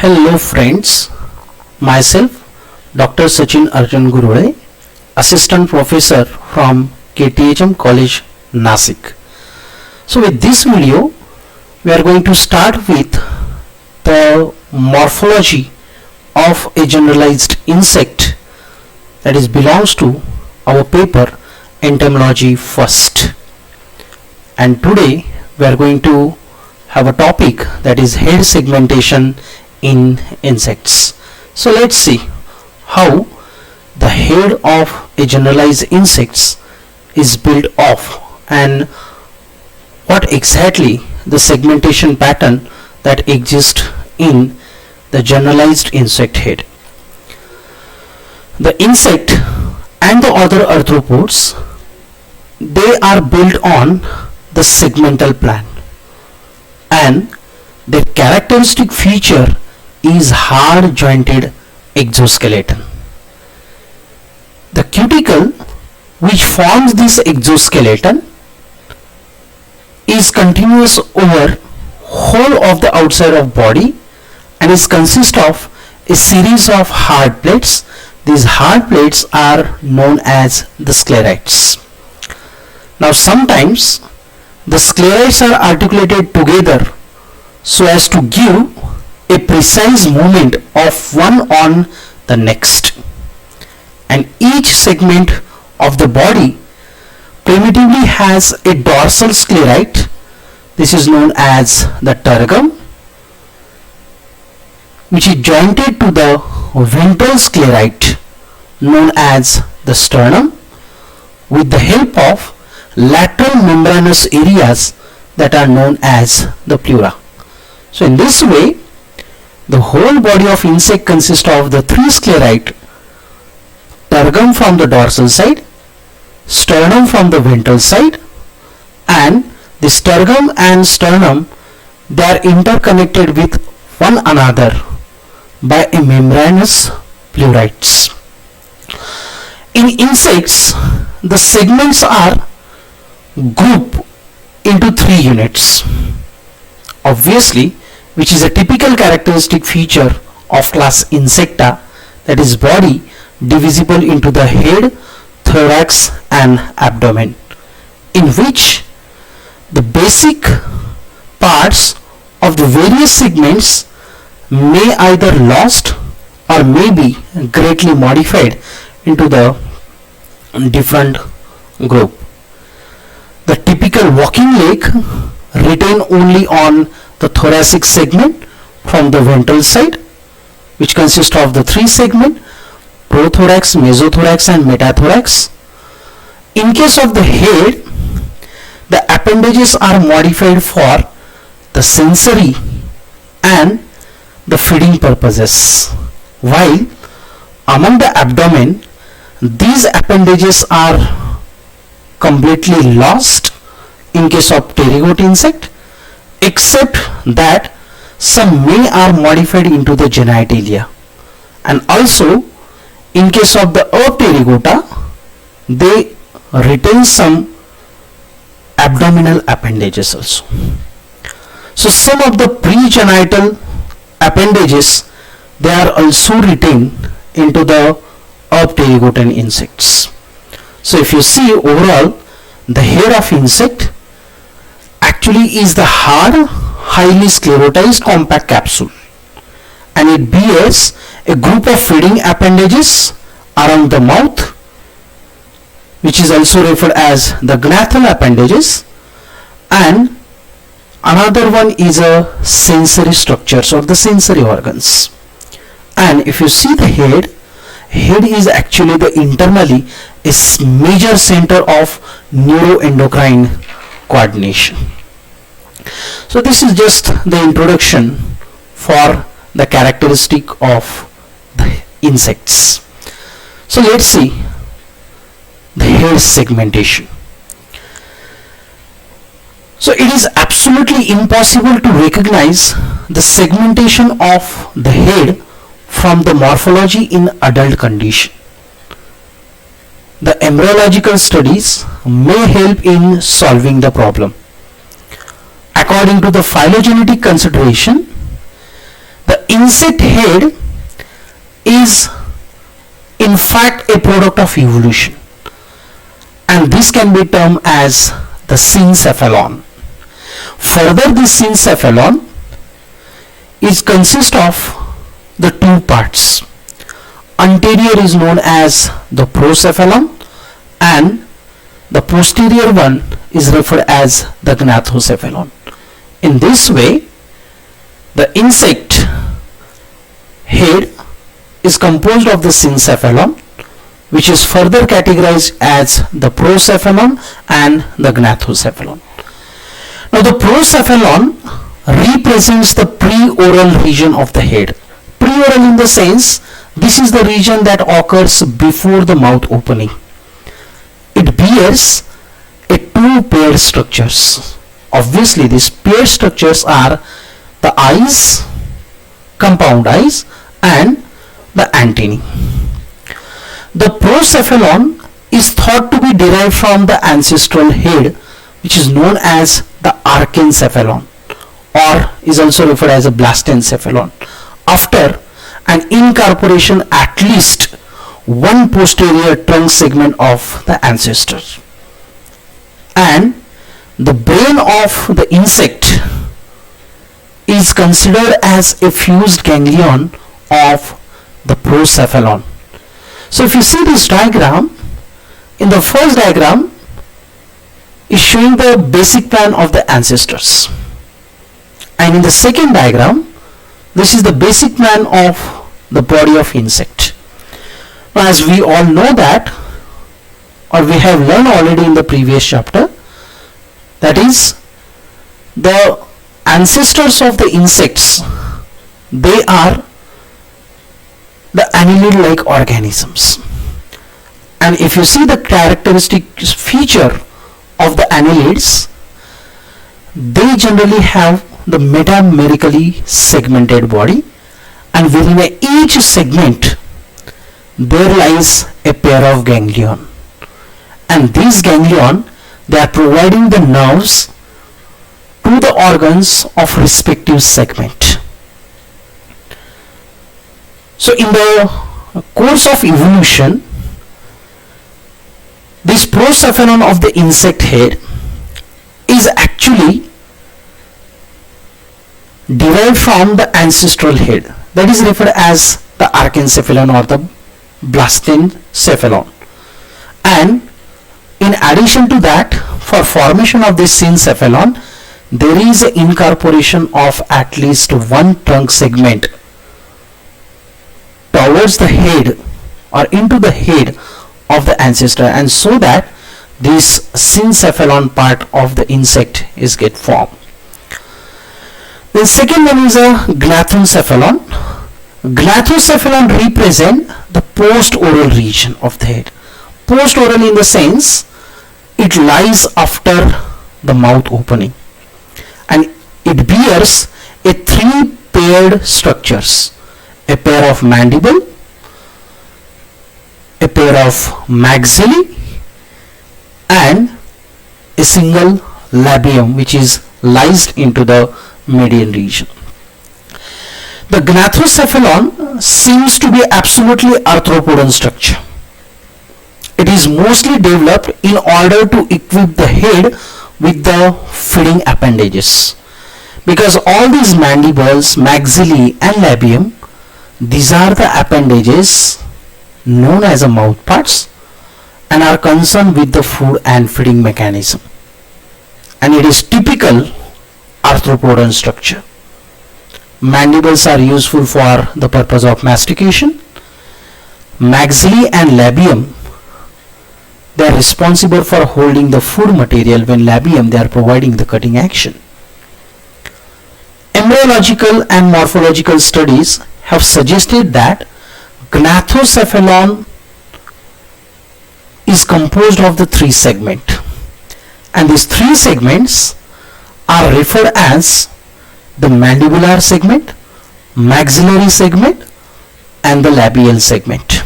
Hello friends, myself Dr. Sachin Arjun Gurule, Assistant Professor from KTHM College, Nasik. So with this video, we are going to start with the morphology of a generalized insect that is belongs to our paper Entomology First. And today we are going to have a topic that is head segmentation in insects. So let's see how the head of a generalized insects is built off and what exactly the segmentation pattern that exists in the generalized insect head. The insect and the other arthropods, they are built on the segmental plan, and their characteristic feature is hard jointed exoskeleton. The cuticle which forms this exoskeleton is continuous over whole of the outside of body and is consist of a series of hard plates. These hard plates are known as the sclerites. Now sometimes the sclerites are articulated together so as to give a precise movement of one on the next, and each segment of the body primitively has a dorsal sclerite. This is known as the tergum, which is jointed to the ventral sclerite known as the sternum with the help of lateral membranous areas that are known as the pleura. So in this way, the whole body of insect consists of the three sclerite: tergum from the dorsal side, sternum from the ventral side, and the tergum and sternum, they are interconnected with one another by a membranous pleurites. In insects, the segments are grouped into three units. Obviously, which is a typical characteristic feature of class Insecta, that is body divisible into the head, thorax and abdomen, in which the basic parts of the various segments may either lost or may be greatly modified into the different group. The typical walking leg retain only on the thoracic segment from the ventral side, which consists of the three segments: prothorax, mesothorax and metathorax. In case of the head, the appendages are modified for the sensory and the feeding purposes, while among the abdomen, these appendages are completely lost in case of pterygote insect, except that some may are modified into the genitalia, and also in case of the Pterygota, they retain some abdominal appendages also. So some of the pregenital appendages, they are also retained into the Pterygotan insects. So if you see overall, the hair of insect actually is the hard, highly sclerotized compact capsule, and it bears a group of feeding appendages around the mouth, which is also referred as the gnathal appendages, and another one is a sensory structures or the sensory organs. And if you see the head is actually the internally a major center of neuroendocrine coordination. So this is just the introduction for the characteristic of the insects. So let's see the head segmentation. So it is absolutely impossible to recognize the segmentation of the head from the morphology in adult condition. The embryological studies may help in solving the problem. According to the phylogenetic consideration, The insect head is in fact a product of evolution, and this can be termed as the syncephalon. Further, this syncephalon is consist of the two parts. Anterior is known as the procephalon and the posterior one is referred as the gnathocephalon. In this way, the insect head is composed of the syncephalon, which is further categorized as the procephalon and the gnathocephalon. Now the procephalon represents the preoral region of the head. Preoral in the sense, this is the region that occurs before the mouth opening. It bears a two paired structures. Obviously these paired structures are the eyes, compound eyes, and the antennae. The procephalon is thought to be derived from the ancestral head, which is known as the archencephalon, or is also referred as a blastencephalon, after an incorporation at least one posterior trunk segment of the ancestor. And the brain of the insect is considered as a fused ganglion of the procephalon. So if you see this diagram, in the first diagram is showing the basic plan of the ancestors, and in the second diagram this is the basic plan of the body of insect. Now, as we all know that, or we have learned already in the previous chapter, that is, the ancestors of the insects, they are the annelid like organisms. And if you see the characteristic feature of the annelids, they generally have the metamerically segmented body, and within each segment there lies a pair of ganglion, and these ganglion, they are providing the nerves to the organs of respective segment. So in the course of evolution, this procephalon of the insect head is actually derived from the ancestral head, that is referred as the archencephalon or the blastencephalon. And in addition to that, for formation of this syncephalon, there is an incorporation of at least one trunk segment towards the head or into the head of the ancestor, and so that this syncephalon part of the insect is get formed. The second one is a gnathocephalon. Gnathocephalon represent the post-oral region of the head. Post-oral in the sense, it lies after the mouth opening, and it bears a three paired structures: a pair of mandible, a pair of maxillae, and a single labium, which is lies into the median region. The gnathocephalon seems to be absolutely arthropodal structure. It is mostly developed in order to equip the head with the feeding appendages, because all these mandibles, maxillae, and labium, these are the appendages known as a mouth parts and are concerned with the food and feeding mechanism, and it is typical arthropodal structure. Mandibles are useful for the purpose of mastication. Maxillae and labium, they are responsible for holding the food material, when labium, they are providing the cutting action. Embryological and morphological studies have suggested that gnathocephalon is composed of the three segments, and these three segments are referred as the mandibular segment, maxillary segment, and the labial segment.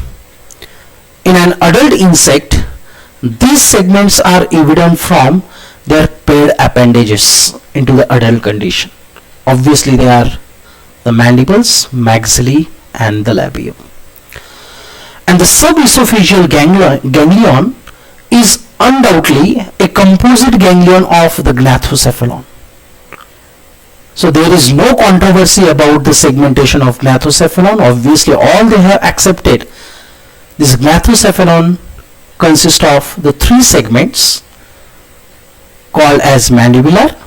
In an adult insect, these segments are evident from their paired appendages into the adult condition. Obviously they are the mandibles, maxillae and the labium. And the subesophageal ganglion is undoubtedly a composite ganglion of the gnathocephalon. So there is no controversy about the segmentation of gnathocephalon. Obviously all they have accepted. This gnathocephalon consists of the three segments called as mandibular,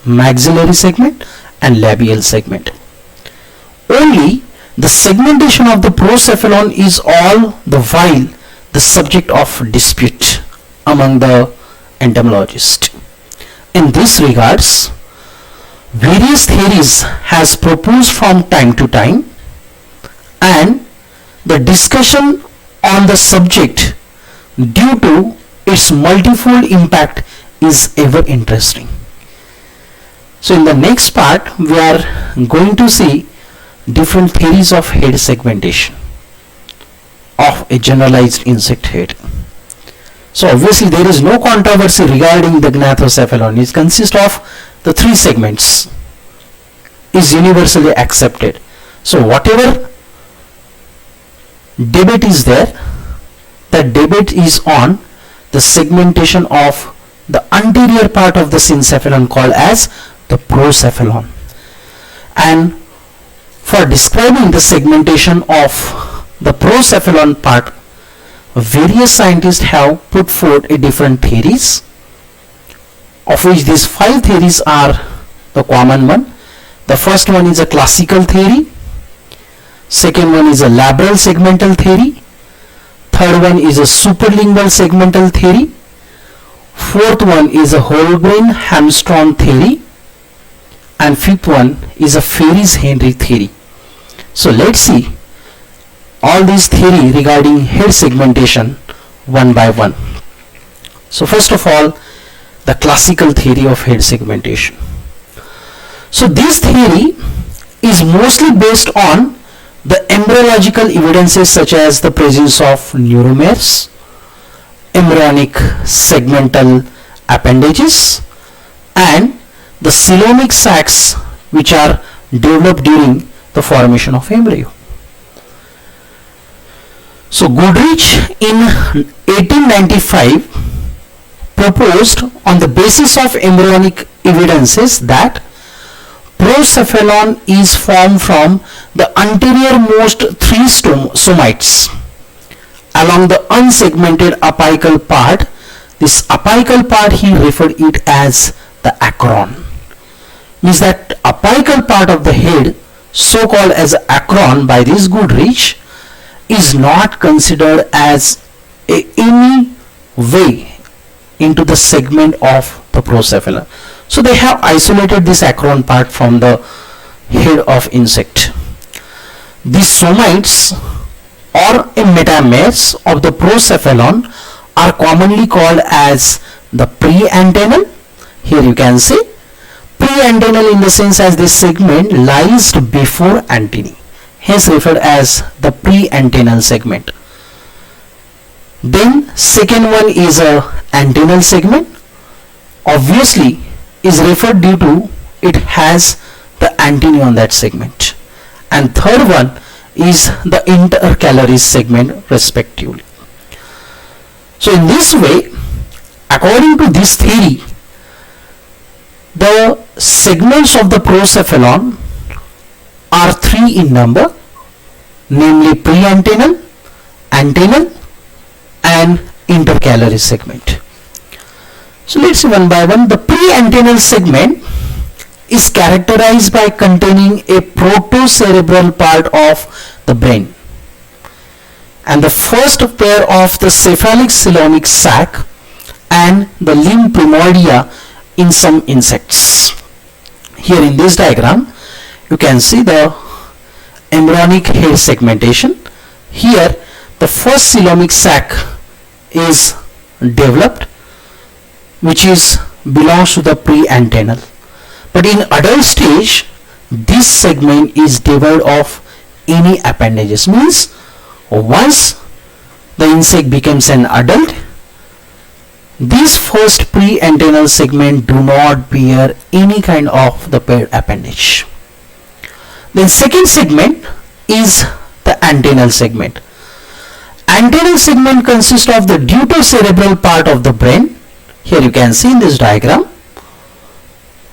maxillary segment and labial segment. Only the segmentation of the procephalon is all the while the subject of dispute among the entomologists. In this regards, various theories has proposed from time to time, and the discussion on the subject due to its multifold impact is ever interesting. So in the next part we are going to see different theories of head segmentation of a generalized insect head. So obviously there is no controversy regarding the gnathocephalon. It consists of the three segments, is universally accepted. So whatever debate is there, that debate is on the segmentation of the anterior part of the syncephalon called as the procephalon. And for describing the segmentation of the procephalon part, various scientists have put forth a different theories, of which these 5 theories are the common one. The first one is a classical theory, second one is a labral segmental theory, third one is a superlingual segmental theory, fourth one is a whole brain hamstrung theory, and fifth one is a Ferris-Henry theory. So let's see all these theory regarding head segmentation one by one. So first of all, the classical theory of head segmentation. So this theory is mostly based on the embryological evidences such as the presence of neuromeres, embryonic segmental appendages, and the coelomic sacs which are developed during the formation of embryo. So Goodrich in 1895 proposed on the basis of embryonic evidences that procephalon is formed from the anteriormost 3 somites along the unsegmented apical part. This apical part he referred it as the acron. Means that apical part of the head, so called as acron by this Goodrich, is not considered as any way into the segment of the procephalon. So they have isolated this acron part from the head of insect. These somites or a metameres of the procephalon are commonly called as the pre-antennal. Here you can see pre-antennal in the sense as this segment lies before antennae, hence referred as the pre-antennal segment. Then second one is a antennal segment, obviously is referred due to it has the antennae on that segment, and third one is the intercalaris segment respectively. So in this way, according to this theory, the segments of the procephalon are 3 in number, namely pre-antennal, antennal and intercalaris segment. So let's see one by one. The pre-antennal segment is characterized by containing a protocerebral part of the brain and the first pair of the cephalic coelomic sac and the limb primordia in some insects. Here in this diagram you can see the embryonic head segmentation. Here the first coelomic sac is developed, which is belongs to the pre-antennal, but in adult stage this segment is devoid of any appendages. Means once the insect becomes an adult, these first pre-antennal segment do not bear any kind of the paired appendage. Then second segment is the antennal segment. Antennal segment consists of the deuterocerebral part of the brain. Here you can see in this diagram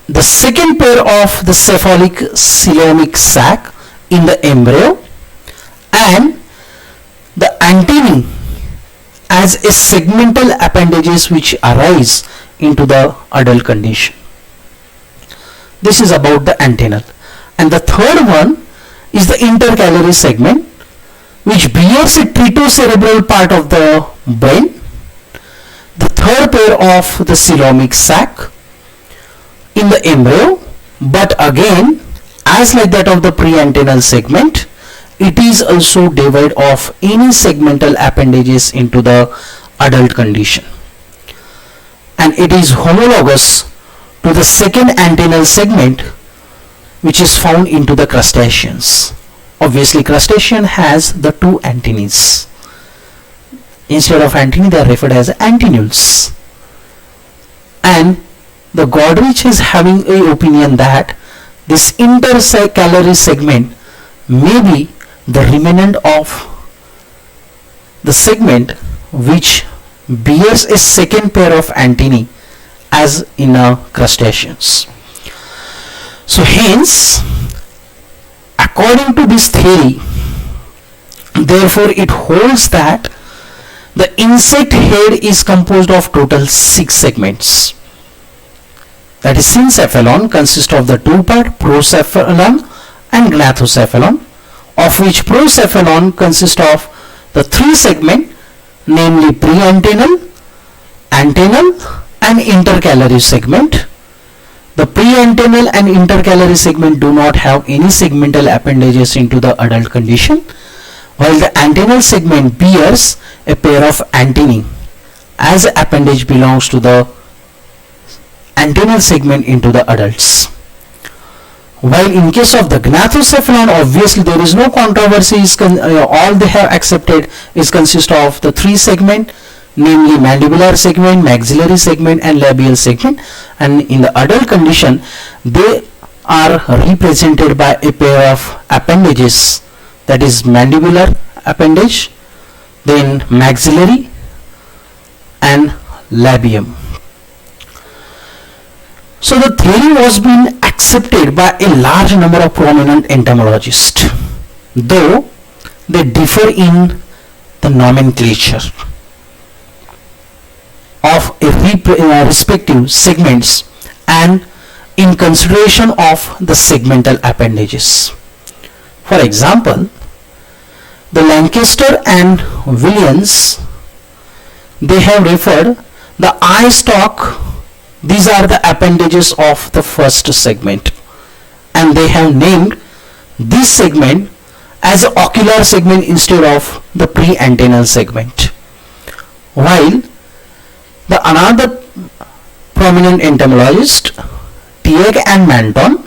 the second pair of the cephalic coelomic sac in the embryo and the antennae as a segmental appendages which arise into the adult condition. This is about the antennal. And the third one is the intercalary segment, which bears a tritocerebral part of the brain, the third pair of the coelomic sac in the embryo, but again, as like that of the preantennal segment, it is also devoid of any segmental appendages into the adult condition, and it is homologous to the second antennal segment which is found into the crustaceans. Obviously crustacean has the two antennae. Instead of antennae they are referred as antennules, and the Goderich is having a opinion that this intercalary segment may be the remnant of the segment which bears a second pair of antennae as in crustaceans. So hence, according to this theory, therefore it holds that the insect head is composed of total 6 segments. That is, syncephalon consists of the two part procephalon and gnathocephalon, of which procephalon consists of the 3 segment, namely preantennal, antennal and intercalary segment. The preantennal and intercalary segment do not have any segmental appendages into the adult condition, while the antennal segment bears a pair of antennae as appendage belongs to the antennal segment into the adults. While in case of the gnathocephalon, obviously there is no controversy, all they have accepted is consist of the 3 segment, namely mandibular segment, maxillary segment and labial segment, and in the adult condition they are represented by a pair of appendages, that is mandibular appendage, then maxillary and labium. So the theory was being accepted by a large number of prominent entomologists, though they differ in the nomenclature of respective segments and in consideration of the segmental appendages. For example, the Lancaster and Williams, they have referred the eye stalk, these are the appendages of the first segment, and they have named this segment as the ocular segment instead of the preantennal segment. While the another prominent entomologist, Teague and Manton,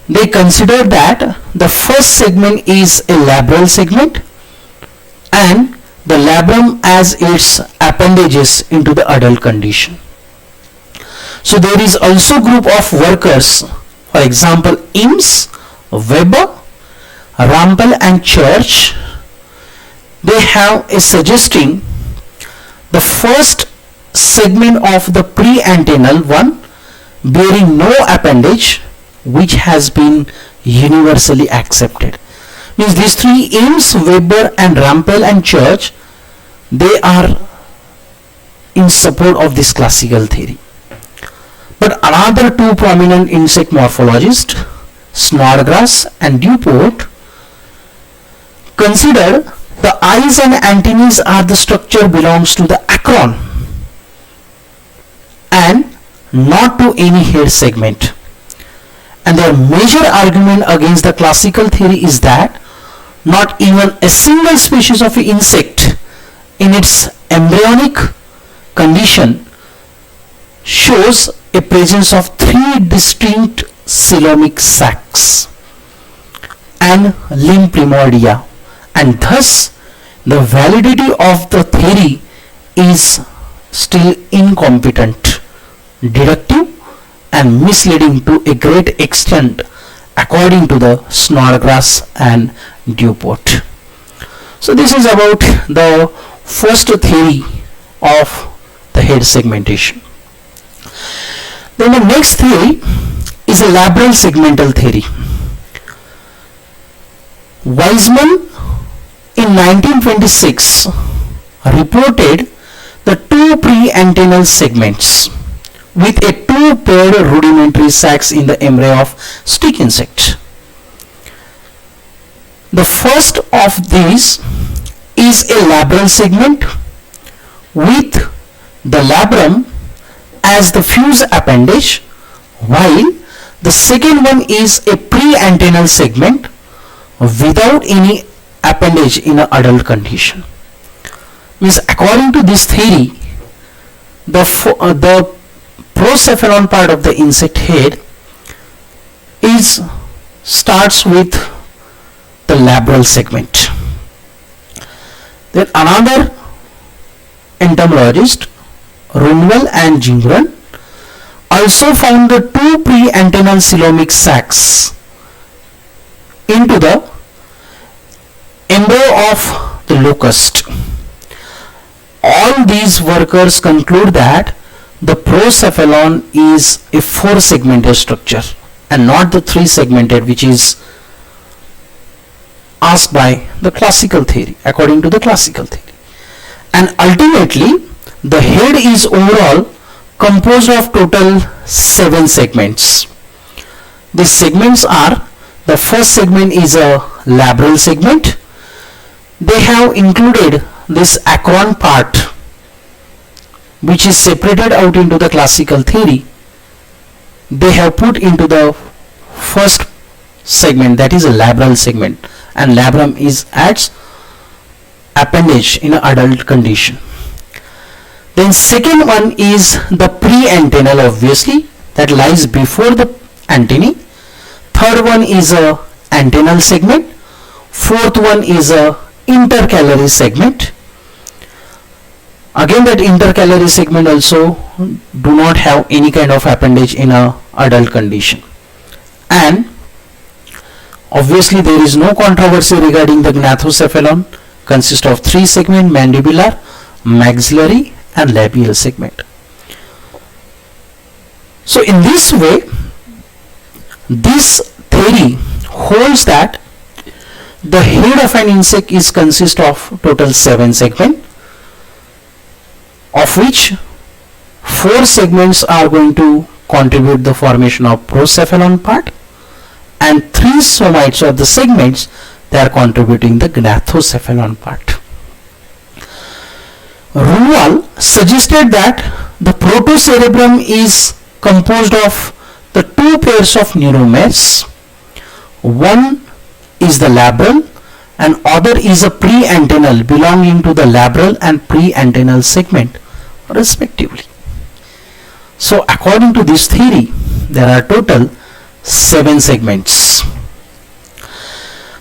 they consider that the first segment is a labral segment and the labrum as its appendages into the adult condition. So there is also group of workers, for example Eames, Weber, Rampel and Church, they have a suggesting the first segment of the preantennal one bearing no appendage, which has been universally accepted. Means these 3, Eames, Weber and Rampel and Church, they are in support of this classical theory. But another 2 prominent insect morphologists, Snodgrass and Duport, consider the eyes and antennae are the structure belongs to the acron and not to any head segment. And their major argument against the classical theory is that not even a single species of insect in its embryonic condition shows a presence of 3 distinct coelomic sacs and limb primordia, and thus the validity of the theory is still incompetent, deductive and misleading to a great extent, according to the Snodgrass and Dupont. So this is about the first theory of the head segmentation. Then the next theory is a labral segmental theory. Weismann in 1926 reported the two pre-antennal segments with a two paired rudimentary sacs in the embryo of stick insect. The first of these is a labral segment with the labrum as the fuse appendage, while the second one is a pre-antennal segment without any appendage in an adult condition. Means according to this theory, the procephalon part of the insect head starts with the labral segment. Then another entomologist, Runwell and Gingran, also found the two pre-antennal coelomic sacs into the embryo of the locust. All these workers conclude that the procephalon is a four-segmented structure and not the three-segmented which is asked by the classical theory, according to the classical theory. And ultimately, the head is overall composed of total 7 segments. These segments are: the first segment is a labral segment. They have included this acron part which is separated out into the classical theory. They have put into the first segment, that is a labral segment, and labrum is adds appendage in an adult condition. Then second one is the pre-antennal, obviously, that lies before the antennae. Third one is a antennal segment. Fourth one is a intercalary segment. Again, that intercalary segment also do not have any kind of appendage in a adult condition. And obviously there is no controversy regarding the gnathocephalon, consists of 3 segment: mandibular, maxillary and labial segment. So in this way, this theory holds that the head of an insect is consist of total 7 segments, of which 4 segments are going to contribute the formation of procephalon part, and 3 somites of the segments, they are contributing the gnathocephalon part. Runwald suggested that the protocerebrum is composed of the 2 pairs of neuromeres. One is the labral and other is a pre-antennal belonging to the labral and pre-antennal segment respectively. So according to this theory, there are total 7 segments.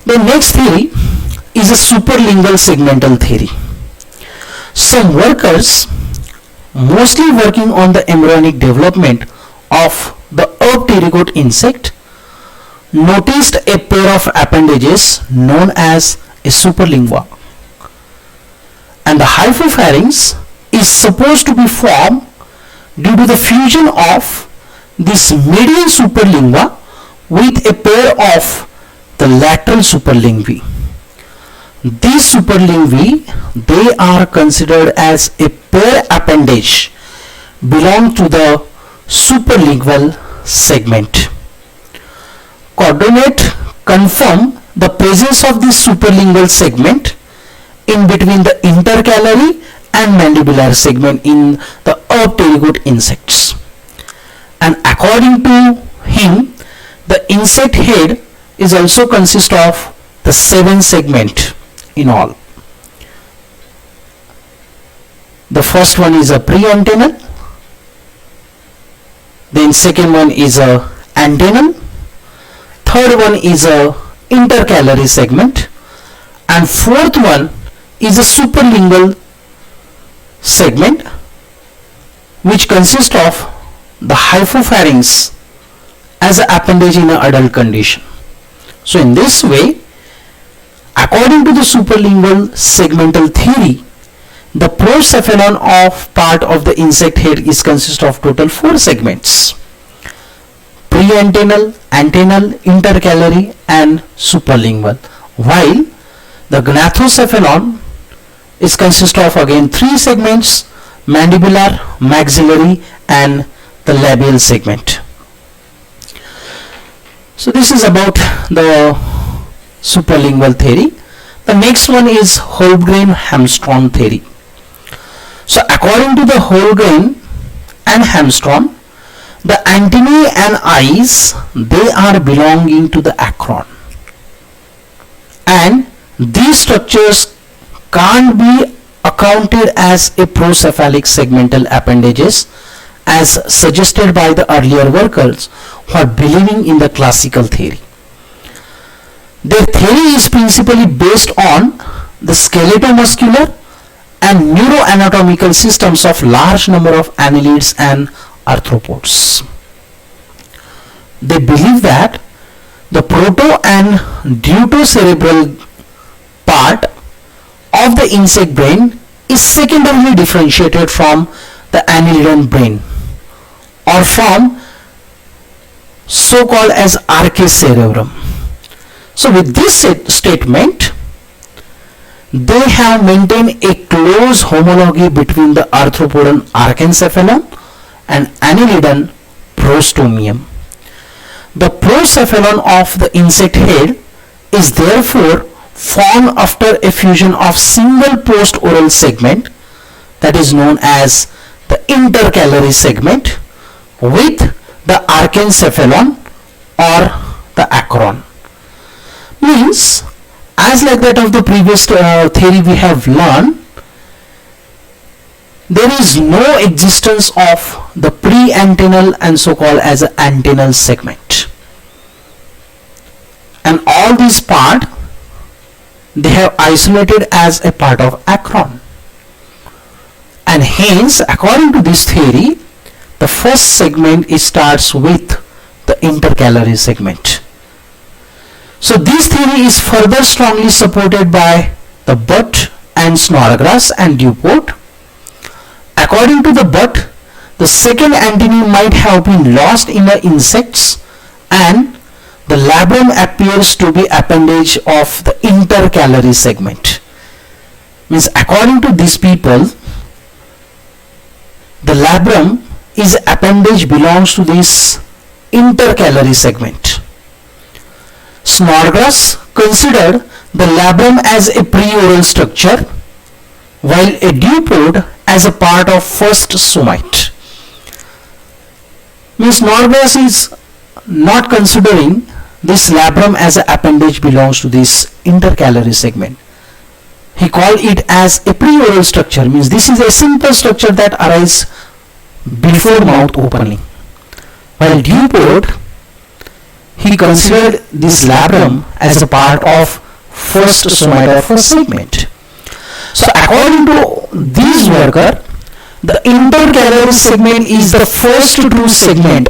The next theory is a superlingual segmental theory. Some workers, mostly working on the embryonic development of the Eubpterygote insect, noticed a pair of appendages known as a superlingua, and the hypopharynx is supposed to be formed due to the fusion of this median superlingua with a pair of the lateral superlingui. These superlingui, they are considered as a pair appendage, belong to the superlingual segment. Coordinate confirm the presence of this superlingual segment in between the intercalary and mandibular segment in the Eubpterygote insects. And according to him, the insect head is also consist of the 7 segment in all. The first one is a pre-antennal, then second one is a antennal, third one is a intercalary segment, and fourth one is a superlingual segment which consists of the hypopharynx as an appendage in an adult condition. So in this way, according to the superlingual segmental theory, the procephalon of part of the insect head is consist of total 4 segments: pre-antennal, antennal, intercalary and superlingual, while the gnathocephalon is consist of again 3 segments: mandibular, maxillary and the labial segment. So this is about the superlingual theory. The next one is Holmgren-Hamstron theory. So according to the Holmgren and Hamstron, the antennae and eyes, they are belonging to the acron, and these structures can't be accounted as a procephalic segmental appendages as suggested by the earlier workers who are believing in the classical theory. Their theory is principally based on the skeletal-muscular and neuroanatomical systems of large number of annelids and arthropods. They believe that the proto and deutocerebral part of the insect brain is secondarily differentiated from the annelidan brain, or from so-called as archaeocerebrum. So with this statement, they have maintained a close homology between the arthropodon archencephalon and annelidan prostomium. The procephalon of the insect head is therefore formed after a fusion of single post-oral segment, that is known as the intercalary segment, with the archencephalon or the acron. Means, as like that of the previous theory we have learned, there is no existence of the pre-antennal and so-called as an antennal segment, and all these part they have isolated as a part of acron, and hence according to this theory, the first segment starts with the intercalary segment. So this theory is further strongly supported by the Butt and Snodgrass and Duport. According to the Butt, the second antennae might have been lost in the insects, and the labrum appears to be appendage of the intercalary segment. Means according to these people, the labrum is appendage belongs to this intercalary segment. Snodgrass considered the labrum as a preoral structure, while a Duport as a part of first somite. Means Snodgrass is not considering this labrum as an appendage belongs to this intercalary segment. He called it as a preoral structure, means this is a simple structure that arises before mouth opening, while Duport, he considered this labrum as a part of first somite or first segment. So according to these worker, the intercalary segment is the first true segment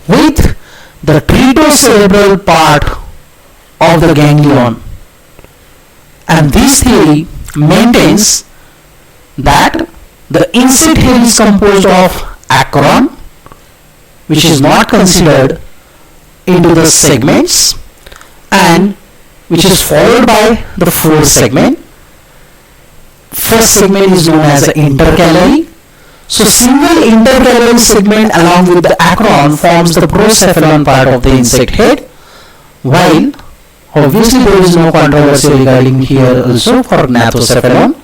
with the tritocerebral part of the ganglion, and this theory maintains that the insect head is composed of acron, which is not considered into the segments, and which is followed by the 4th segment. First segment is known as the intercalary. So single intercalary segment along with the acron forms the procephalon part of the insect head, while obviously there is no controversy regarding here also for gnathocephalon.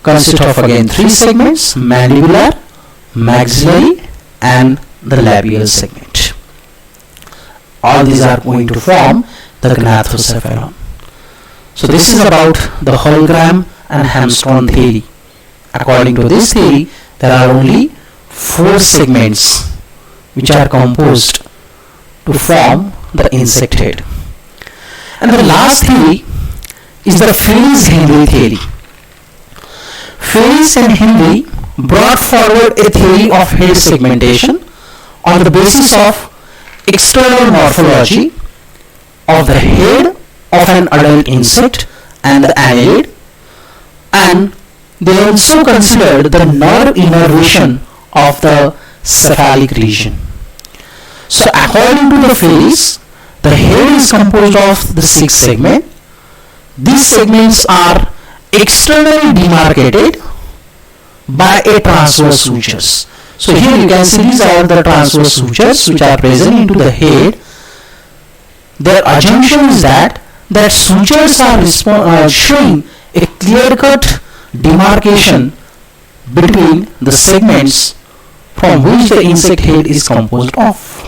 Consists of again 3 segments: mandibular, maxillary and the labial segment. All these are going to form the gnathocephalon. So this is about the Holmgren and Hamstron theory. According to this theory, there are only 4 segments which are composed to form the insect head. And the last theory is the Ferris-Henry theory. Ferris and Henry brought forward a theory of head segmentation on the basis of external morphology of the head of an adult insect and the annelid, and they also considered the nerve innervation of the cephalic region. So according to the Ferris, the head is composed of the 6 segments. These segments are externally demarcated by a transverse sutures. So here you can see these are the transverse sutures which are present into the head. Their assumption is that sutures are showing a clear-cut demarcation between the segments from which the insect head is composed of.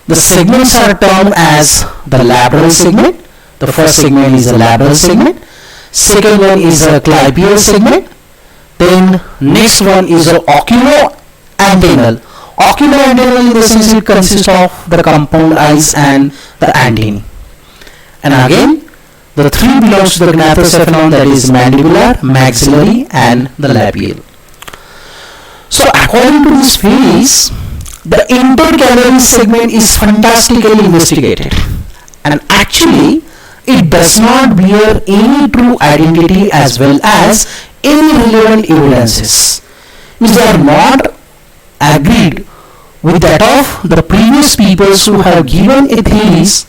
The segments are termed as the labral segment. The first segment is a labral segment. Second one is a clypeal segment. Then next one is a oculo-antennal. Oculo-antennal in the sense it consists of the compound eyes and the antennae. And again, the 3 belongs to the gnathocephalon, that is mandibular, maxillary and the labial. So according to this Ferris, the intercalary segment is fantastically investigated, and actually it does not bear any true identity as well as any relevant evidences. Means they are not agreed with that of the previous peoples who have given a theories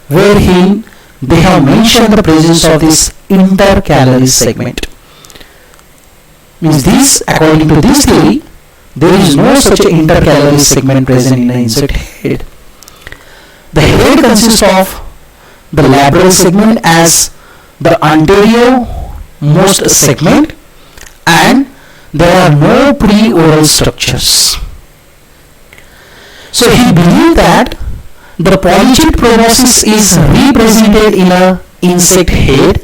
wherein they have mentioned the presence of this intercalary segment. Means this, according to this theory, there is no such intercalary segment present in the insect head. The head consists of the labral segment as the anterior most segment, and there are no pre-oral structures. So he believed that the polychid proboscis is represented in an insect head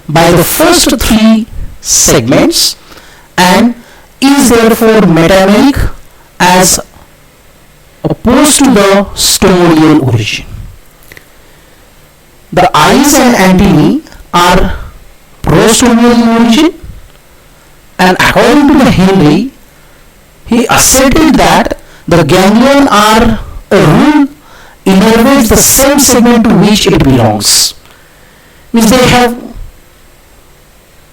by the first 3 segments and is therefore metameric as opposed to the stomodial origin. The eyes and antennae are prostomial in origin, and according to the Henry, he asserted that the ganglion are a rule innervates the same segment to which it belongs. Means they have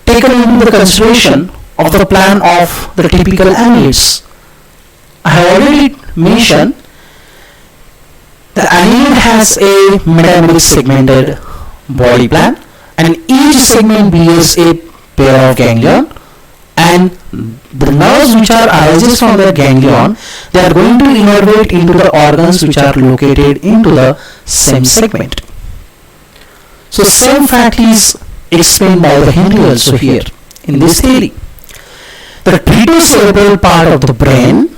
taken into the consideration of the plan of the typical annelids. I have already mentioned the annelid has a metameric segmented body plan, and each segment bears a pair of ganglion, and the nerves which are arises from the ganglion, they are going to innervate into the organs which are located into the same segment. So same fact is explained by the Henry also here in this theory. The tritocerebral part of the brain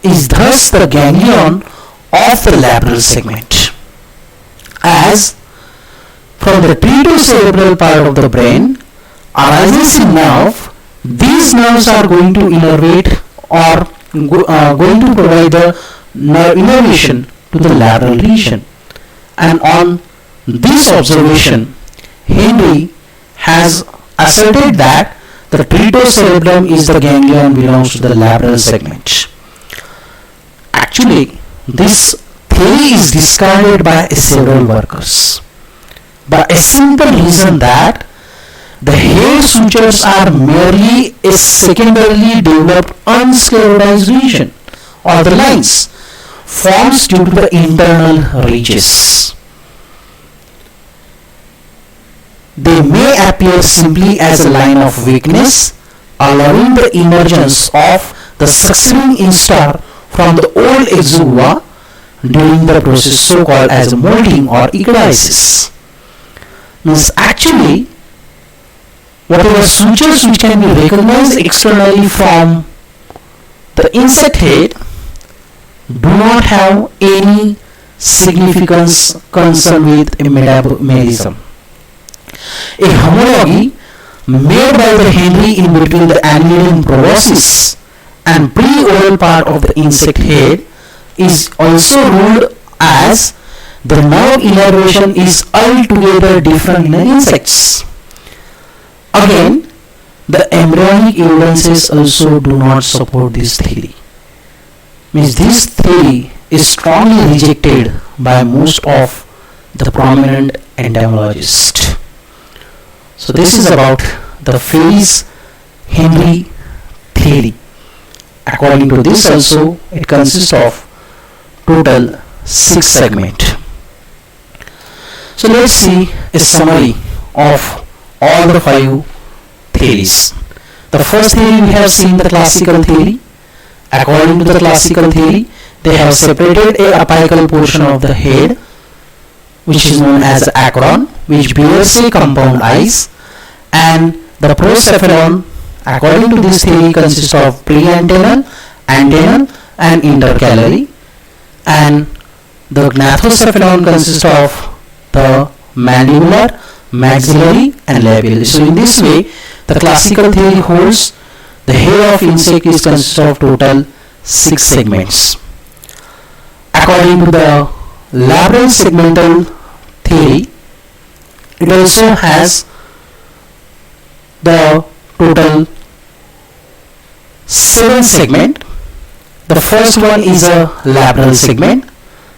is thus the ganglion of the labral segment, as from the tritocerebral part of the brain arises a nerve. These nerves are going to innervate or going to provide the nerve innervation to the labral region, and on this observation Henry has asserted that the tritocerebrum is the ganglion belongs to the labral segment. Actually, this theory is discarded by several workers by a simple reason that the head sutures are merely a secondarily developed unsclerotized region, or the lines forms due to the internal ridges. They may appear simply as a line of weakness, allowing the emergence of the succeeding instar from the old exuvia during the process so called as molting or ecdysis. Means actually, whatever sutures which can be recognized externally from the insect head do not have any significance concerned with metabolism. A homology made by the Henry in between the annulin proboscis and pre-oral part of the insect head is also ruled as the nerve innervation is altogether different in the insects. Again, the embryonic evidences also do not support this theory. Means this theory is strongly rejected by most of the prominent entomologists. So this is about the Ferris-Henry theory. According to this also, it consists of total 6 segments. So let's see a summary of all the 5 theories. The first theory we have seen, the classical theory. According to the classical theory, they have separated a apical portion of the head, which is known as the acron, which bears a compound eyes, and the procephalon, according to this theory, consists of preantennal, antennal, and intercalary, and the gnathocephalon consists of the mandibular, maxillary, and labial. So in this way, the classical theory holds the head of insect is consists of total 6 segments. According to the labral segmental theory, it also has the total 7 segments. The first one is a labral segment,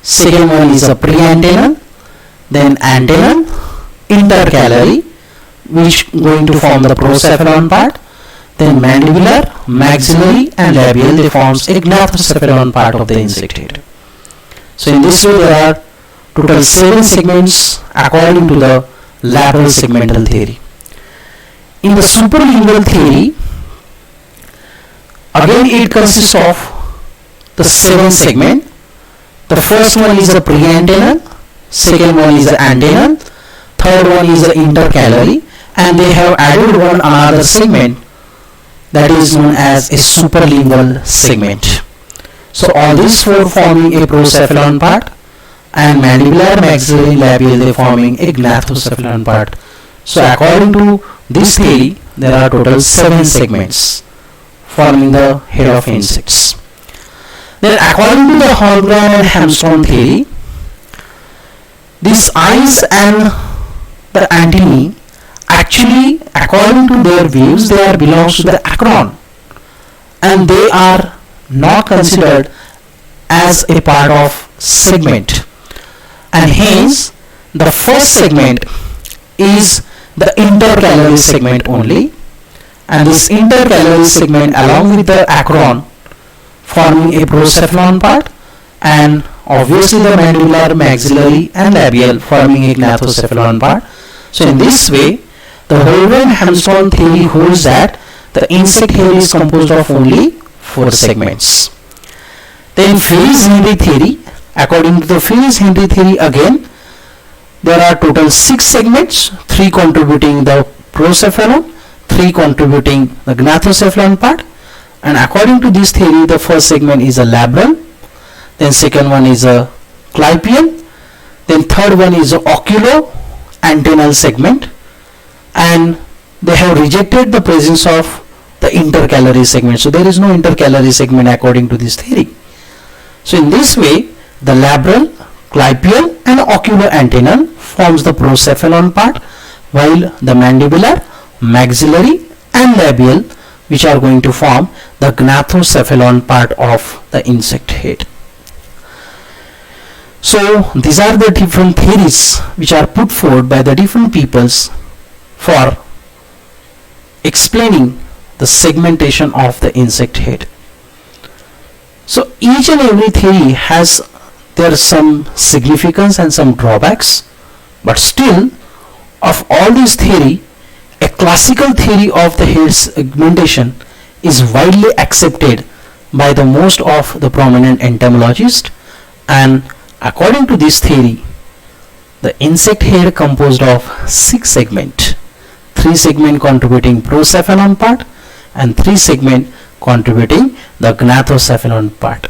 second one is a preantennal, then antennal, intercalary, which going to form the procephalon part, then mandibular, maxillary, and labial, they forms a gnathocephalon part of the insect head. So in this way there are total 7 segments according to the labral segmental theory. In the superlingual theory, again it consists of the 7 segments. The first one is a preantennal, second one is the antennal, third one is the intercalary, and they have added one another segment that is known as a superlingual segment. So all these 4 forming a procephalon part, and mandibular, maxillary, labial, they forming a gnathocephalon part. So according to this theory, there are total 7 segments forming the head of insects. Then according to the Holmgren and Hamstone theory, these eyes and the antennae, actually according to their views, they are belongs to the acron, and they are not considered as a part of segment, and hence the first segment is the intercalary segment only, and this intercalary segment along with the acron forming a procephalon part, and obviously the mandibular, maxillary, and labial forming a gnathocephalon part. So in this way, the Holmgren-Hamstone theory holds that the insect head is composed of only 4 segments. Then Ferris-Henry theory, according to the Ferris-Henry theory, again there are total 6 segments, 3 contributing the procephalon, 3 contributing the gnathocephalon part, and according to this theory, the first segment is a labral, then second one is a clypeal, then third one is a oculo-antennal segment, and they have rejected the presence of the intercalary segment. So there is no intercalary segment according to this theory. So in this way, the labral, clypeal, and oculo-antennal forms the procephalon part, while the mandibular, maxillary, and labial, which are going to form the gnathocephalon part of the insect head. So these are the different theories which are put forward by the different peoples for explaining the segmentation of the insect head. So each and every theory has their some significance and some drawbacks, but still of all these theory, a classical theory of the head segmentation is widely accepted by the most of the prominent entomologists, and according to this theory, the insect head composed of 6 segments, 3 segments contributing procephalon part and 3 segments contributing the gnathocephalon part.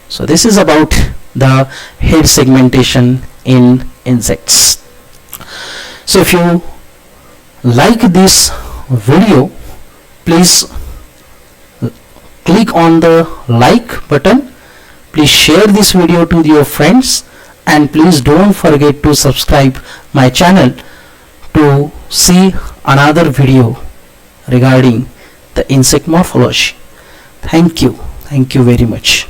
So this is about the head segmentation in insects. So if you like this video, please click on the like button, please share this video to your friends, and please don't forget to subscribe my channel to see another video regarding the insect morphology. Thank you very much.